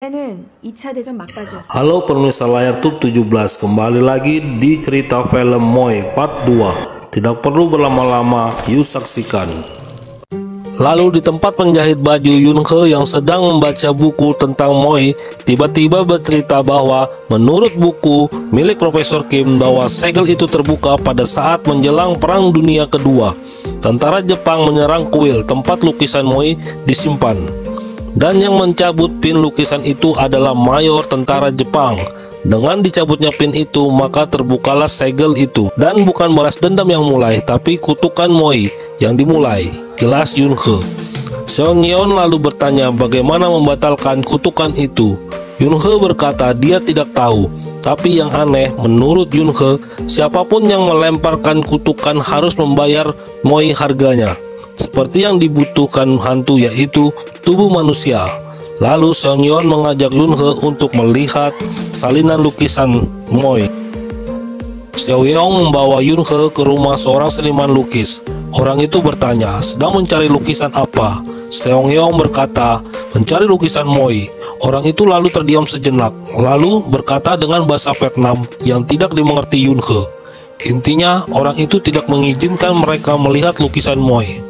는 2차 대전 막바지였습니다. Halo pemirsa layar tube 17, kembali lagi di cerita film Moy part 2. Tidak perlu berlama-lama, yuk saksikan. Lalu di tempat penjahit baju, Yun He yang sedang membaca buku tentang Moy tiba-tiba bercerita bahwa menurut buku milik Profesor Kim bahwa segel itu terbuka pada saat menjelang Perang Dunia Kedua. Tentara Jepang menyerang kuil tempat lukisan Moy disimpan. Dan yang mencabut pin lukisan itu adalah mayor tentara Jepang. Dengan dicabutnya pin itu, maka terbukalah segel itu. Dan bukan balas dendam yang mulai, tapi kutukan Moy yang dimulai. Jelas Yun He. Seong Yeon lalu bertanya bagaimana membatalkan kutukan itu. Yun He berkata dia tidak tahu. Tapi yang aneh, menurut Yun He, siapapun yang melemparkan kutukan harus membayar Moy harganya. Seperti yang dibutuhkan hantu, yaitu tubuh manusia. Lalu Seong Yeon mengajak Yun He untuk melihat salinan lukisan Moy. Seong Yeon membawa Yun He ke rumah seorang seniman lukis. Orang itu bertanya, sedang mencari lukisan apa? Seong Yeon berkata, mencari lukisan Moy. Orang itu lalu terdiam sejenak, lalu berkata dengan bahasa Vietnam yang tidak dimengerti Yun He. Intinya, orang itu tidak mengizinkan mereka melihat lukisan Moy.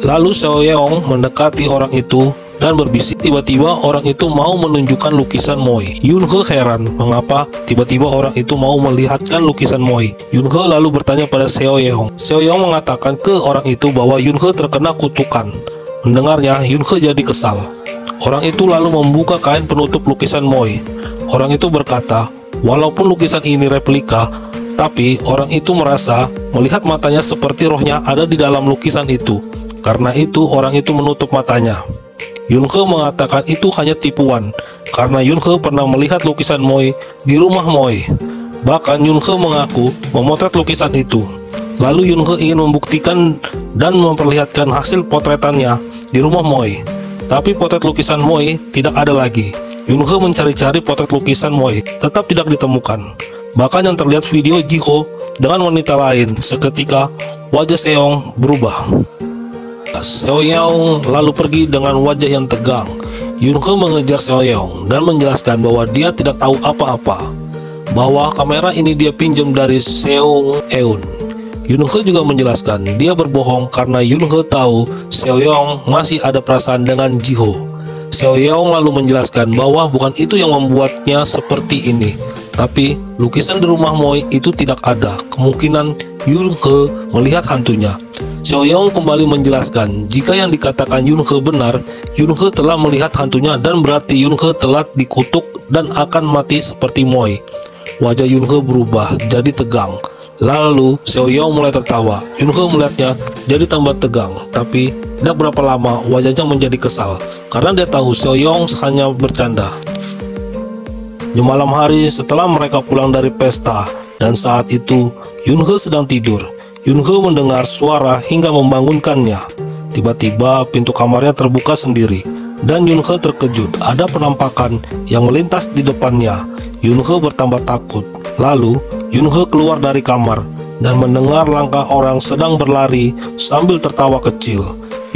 Lalu Seong Yeon mendekati orang itu dan berbisik. Tiba-tiba orang itu mau menunjukkan lukisan Moy. Yun He heran mengapa tiba-tiba orang itu mau melihatkan lukisan Moy. Yun He lalu bertanya pada Seong Yeon. Seong Yeon mengatakan ke orang itu bahwa Yun He terkena kutukan. Mendengarnya, Yun He jadi kesal. Orang itu lalu membuka kain penutup lukisan Moy. Orang itu berkata, walaupun lukisan ini replika, tapi orang itu merasa melihat matanya seperti rohnya ada di dalam lukisan itu. Karena itu orang itu menutup matanya. Yun He mengatakan itu hanya tipuan, karena Yun He pernah melihat lukisan Moy di rumah Moy. Bahkan Yun He mengaku memotret lukisan itu. Lalu Yun He ingin membuktikan dan memperlihatkan hasil potretannya di rumah Moy. Tapi potret lukisan Moy tidak ada lagi. Yun He mencari-cari potret lukisan Moy, tetap tidak ditemukan. Bahkan yang terlihat video Jiho dengan wanita lain. Seketika wajah Seong berubah. Seong Yeon lalu pergi dengan wajah yang tegang. Yun He mengejar Seong Yeon dan menjelaskan bahwa dia tidak tahu apa-apa, bahwa kamera ini dia pinjam dari Seong Eun. Yun He juga menjelaskan dia berbohong karena Yun He tahu Seong Yeon masih ada perasaan dengan Jiho. Seong Yeon lalu menjelaskan bahwa bukan itu yang membuatnya seperti ini, tapi lukisan di rumah Moy itu tidak ada. Kemungkinan Yun He melihat hantunya. Seong Yeon kembali menjelaskan jika yang dikatakan Yun He benar, Yun He telah melihat hantunya dan berarti Yun He telah dikutuk dan akan mati seperti Moy. Wajah Yun He berubah jadi tegang. Lalu Seong Yeon mulai tertawa. Yun He melihatnya jadi tambah tegang, tapi tidak berapa lama wajahnya menjadi kesal karena dia tahu Seong Yeon hanya bercanda. Di malam hari setelah mereka pulang dari pesta, dan saat itu Yun He sedang tidur. Yun He mendengar suara hingga membangunkannya. Tiba-tiba pintu kamarnya terbuka sendiri dan Yun He terkejut. Ada penampakan yang melintas di depannya. Yun He bertambah takut. Lalu Yun He keluar dari kamar dan mendengar langkah orang sedang berlari sambil tertawa kecil.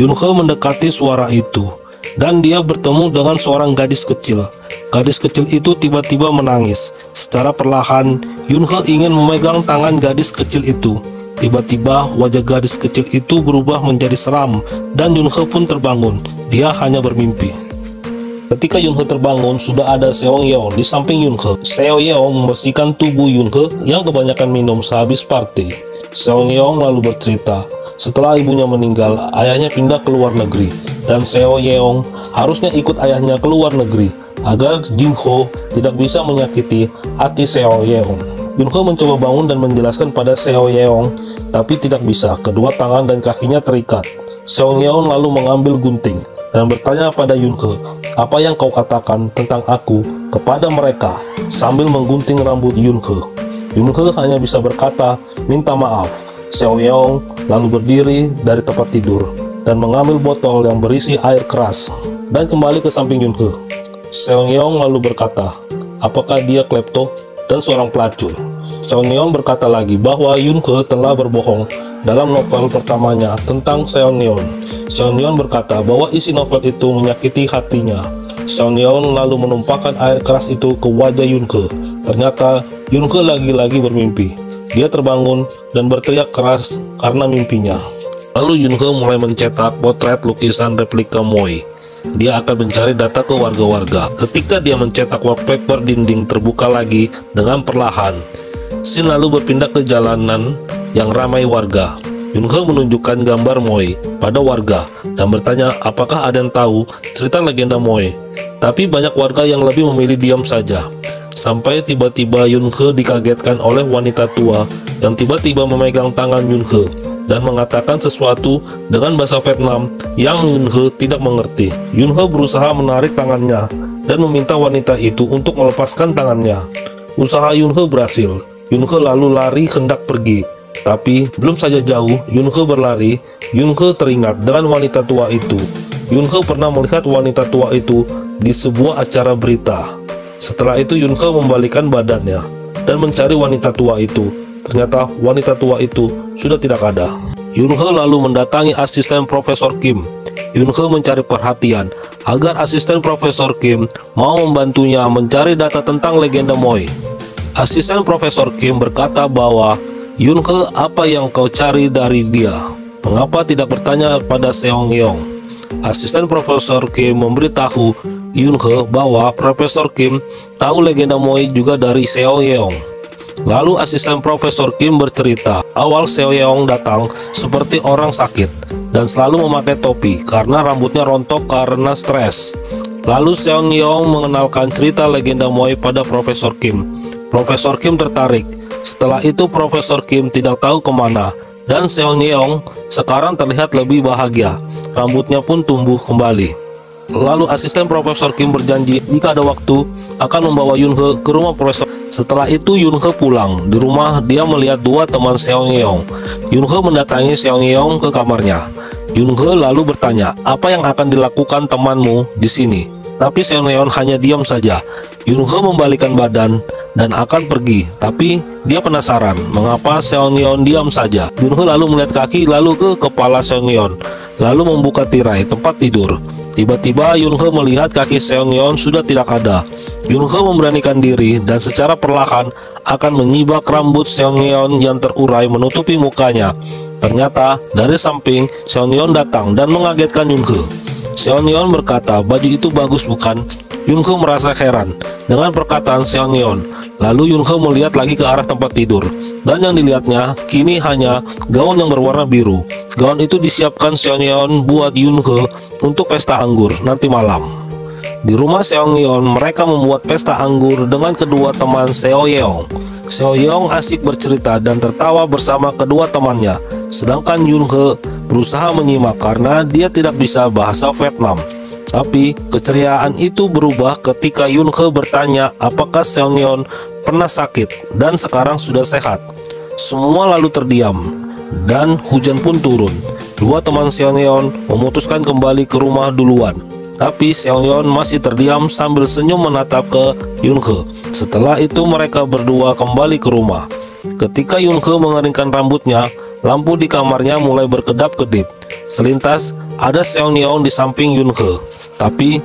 Yun He mendekati suara itu dan dia bertemu dengan seorang gadis kecil. Gadis kecil itu tiba-tiba menangis. Secara perlahan Yun He ingin memegang tangan gadis kecil itu. Tiba-tiba wajah gadis kecil itu berubah menjadi seram dan Yun He pun terbangun. Dia hanya bermimpi. Ketika Yun He terbangun, sudah ada Seong Yeon di samping Yun He. Seong Yeon membersihkan tubuh Yun He yang kebanyakan minum sehabis party. Seong Yeon lalu bercerita, setelah ibunya meninggal, ayahnya pindah ke luar negeri dan Seong Yeon harusnya ikut ayahnya ke luar negeri agar Jinho tidak bisa menyakiti hati Seong Yeon. Yun He mencoba bangun dan menjelaskan pada Seong Yeon, tapi tidak bisa. Kedua tangan dan kakinya terikat. Seong Yeon lalu mengambil gunting dan bertanya pada Yun He, apa yang kau katakan tentang aku kepada mereka, sambil menggunting rambut Yun He. Yun He hanya bisa berkata, minta maaf. Seong Yeon lalu berdiri dari tempat tidur dan mengambil botol yang berisi air keras dan kembali ke samping Yun He. Seong Yeon lalu berkata, apakah dia klepto dan seorang pelacur? Seong Yeon berkata lagi bahwa Yun He telah berbohong dalam novel pertamanya tentang Seong Yeon. Seong Yeon berkata bahwa isi novel itu menyakiti hatinya. Seon Yeon lalu menumpahkan air keras itu ke wajah Yoon Ke. Ternyata Yoon Ke lagi-lagi bermimpi. Dia terbangun dan berteriak keras karena mimpinya. Lalu Yoon Ke mulai mencetak potret lukisan replika Moy. Dia akan mencari data ke warga-warga. Ketika dia mencetak wallpaper, dinding terbuka lagi dengan perlahan. Scene lalu berpindah ke jalanan yang ramai warga. Yoon Ke menunjukkan gambar Moy pada warga dan bertanya apakah ada yang tahu cerita legenda Moy. Tapi banyak warga yang lebih memilih diam saja. Sampai tiba-tiba Yoon Ke dikagetkan oleh wanita tua yang tiba-tiba memegang tangan Yoon Ke dan mengatakan sesuatu dengan bahasa Vietnam yang Yoon Ke tidak mengerti. Yoon Ke berusaha menarik tangannya dan meminta wanita itu untuk melepaskan tangannya. Usaha Yoon Ke berhasil. Yoon Ke lalu lari hendak pergi. Tapi belum saja jauh Yoon Ke berlari, Yoon Ke teringat dengan wanita tua itu. Yoon Ke pernah melihat wanita tua itu di sebuah acara berita. Setelah itu Yoon Ke membalikan badannya dan mencari wanita tua itu. Ternyata wanita tua itu sudah tidak ada. Yoon Ke lalu mendatangi asisten Profesor Kim. Yoon Ke mencari perhatian agar asisten Profesor Kim mau membantunya mencari data tentang legenda Moy. Asisten Profesor Kim berkata bahwa, "Yoon Ke, apa yang kau cari dari dia? Mengapa tidak bertanya pada Seong Yeong?" Asisten Profesor Kim memberitahu Yoon Ke bahwa Profesor Kim tahu legenda Moy juga dari Seong Yeong. Lalu asisten Profesor Kim bercerita, awal Seong Yeong datang seperti orang sakit dan selalu memakai topi karena rambutnya rontok karena stres. Lalu Seong Yeong mengenalkan cerita legenda Moy pada Profesor Kim. Profesor Kim tertarik. Setelah itu Profesor Kim tidak tahu kemana, dan Seong Yeong sekarang terlihat lebih bahagia. Rambutnya pun tumbuh kembali. Lalu asisten Profesor Kim berjanji jika ada waktu akan membawa Yoon Ke rumah Profesor. Setelah itu Yoon Ke pulang. Di rumah dia melihat dua teman Seong Yeong. Yoon Ke mendatangi Seong Yeong ke kamarnya. Yoon Ke lalu bertanya, apa yang akan dilakukan temanmu di sini? Tapi Seong Yeong hanya diam saja. Yoon Ke membalikan badan dan akan pergi, tapi dia penasaran mengapa Seong Yeong diam saja. Yoon Ke lalu melihat kaki lalu ke kepala Seong Yeong, lalu membuka tirai tempat tidur. Tiba-tiba Yoon Ke melihat kaki Seong Yeong sudah tidak ada. Yoon Ke memberanikan diri dan secara perlahan akan menyibak rambut Seong Yeong yang terurai menutupi mukanya. Ternyata dari samping Seong Yeong datang dan mengagetkan Yoon Ke. Seong Yeong berkata, baju itu bagus bukan? Yoon Ke merasa heran dengan perkataan Seong Yeong. Lalu Yoon Ke melihat lagi ke arah tempat tidur, dan yang dilihatnya kini hanya gaun yang berwarna biru. Gaun itu disiapkan Seong Yeong buat Yoon Ke untuk pesta anggur nanti malam. Di rumah Seong Yeong, mereka membuat pesta anggur dengan kedua teman Seong Yeong. Seong Yeong asik bercerita dan tertawa bersama kedua temannya, sedangkan Yoon Ke berusaha menyimak karena dia tidak bisa bahasa Vietnam. Tapi keceriaan itu berubah ketika Yoon Ke bertanya apakah Seong Yeong pernah sakit dan sekarang sudah sehat. Semua lalu terdiam dan hujan pun turun. Dua teman Seong Yeong memutuskan kembali ke rumah duluan. Tapi Seong Yeong masih terdiam sambil senyum menatap ke Yoon Ke. Setelah itu mereka berdua kembali ke rumah. Ketika Yoon Ke mengeringkan rambutnya, lampu di kamarnya mulai berkedap-kedip. Selintas ada Seong Yeong di samping Yoon Ke, tapi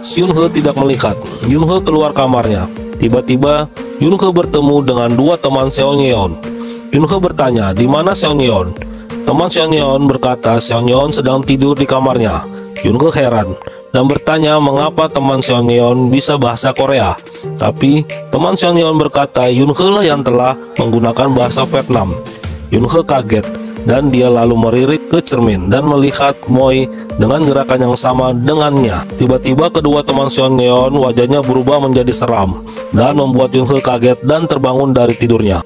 Yoon Ke tidak melihat. Yoon Ke keluar kamarnya. Tiba-tiba Yoon Ke bertemu dengan dua teman Seong Yeong. Yoon Ke bertanya, di mana Seong Yeong? Teman Seong Yeong berkata Seong Yeong sedang tidur di kamarnya. Yoon Ke heran dan bertanya mengapa teman Seong Yeong bisa bahasa Korea. Tapi teman Seong Yeong berkata Yoon Ke lah yang telah menggunakan bahasa Vietnam. Yoon Ke kaget dan dia lalu melirik ke cermin dan melihat Moy dengan gerakan yang sama dengannya. Tiba-tiba kedua teman Seong Yeong wajahnya berubah menjadi seram dan membuat Yoon Ke kaget dan terbangun dari tidurnya.